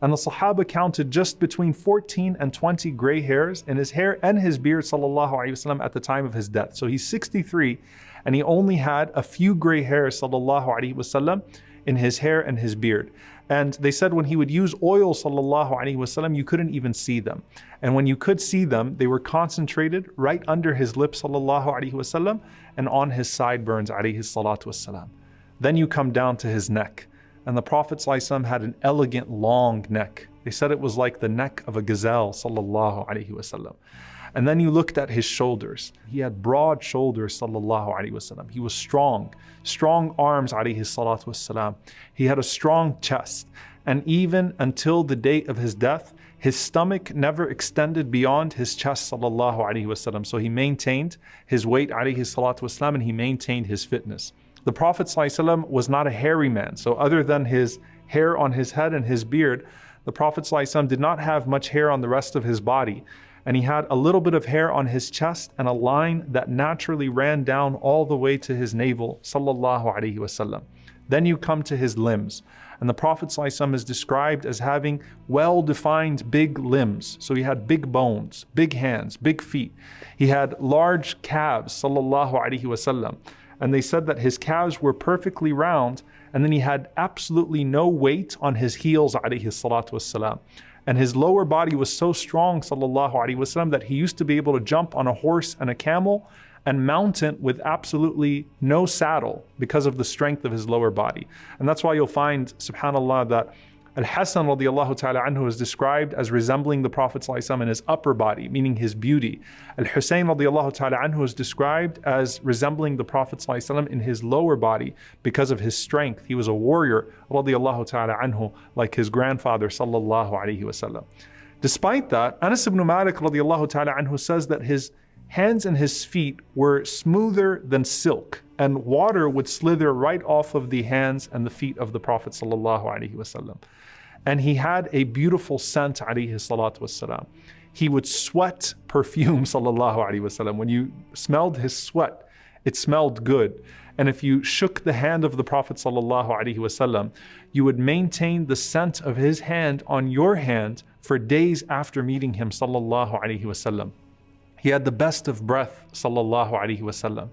And the Sahaba counted just between 14 and 20 gray hairs in his hair and his beard sallallahu alaihi wasallam at the time of his death. So he's 63 and he only had a few gray hairs sallallahu alaihi wasallam in his hair and his beard. And they said when he would use oil sallallahu alaihi wasallam, you couldn't even see them. And when you could see them, they were concentrated right under his lips sallallahu alaihi wasallam and on his sideburns alaihi salatu wasalam. Then you come down to his neck. And the Prophet ﷺ had an elegant long neck. They said it was like the neck of a gazelle sallallahu alaihi wasallam. And then you looked at his shoulders. He had broad shoulders sallallahu alaihi wasallam. He was strong arms alaihi salatu wasalam. He had a strong chest. And even until the date of his death, his stomach never extended beyond his chest sallallahu alaihi wasallam. So he maintained his weight alaihi salatu wasalam and he maintained his fitness. The Prophet ﷺ was not a hairy man. So other than his hair on his head and his beard, the Prophet ﷺ did not have much hair on the rest of his body. And he had a little bit of hair on his chest and a line that naturally ran down all the way to his navel sallallahu alaihi wasallam. Then you come to his limbs. And the Prophet ﷺ is described as having well-defined big limbs. So he had big bones, big hands, big feet. He had large calves sallallahu alaihi wasallam. And they said that his calves were perfectly round, and then he had absolutely no weight on his heels alayhi salatu wassalam. And his lower body was so strong sallallahu alaihi wasallam that he used to be able to jump on a horse and a camel and mount it with absolutely no saddle because of the strength of his lower body. And that's why you'll find, subhanAllah, that Al-Hasan radiallahu ta'ala anhu is described as resembling the Prophet ﷺ in his upper body, meaning his beauty. Al-Husayn radiallahu ta'ala anhu is described as resembling the Prophet ﷺ in his lower body because of his strength. He was a warrior radiallahu ta'ala anhu, like his grandfather sallallahu alayhi wasallam. Despite that, Anas ibn Malik radiallahu ta'ala anhu says that his hands and his feet were smoother than silk, and water would slither right off of the hands and the feet of the Prophet sallallahu alaihi wasallam. And he had a beautiful scent alayhi salatu wassalam. He would sweat perfume sallallahu alaihi wasallam. When you smelled his sweat, it smelled good. And if you shook the hand of the Prophet sallallahu alaihi wasallam, you would maintain the scent of his hand on your hand for days after meeting him sallallahu alaihi wasallam. He had the best of breath sallallahu alaihi wasallam.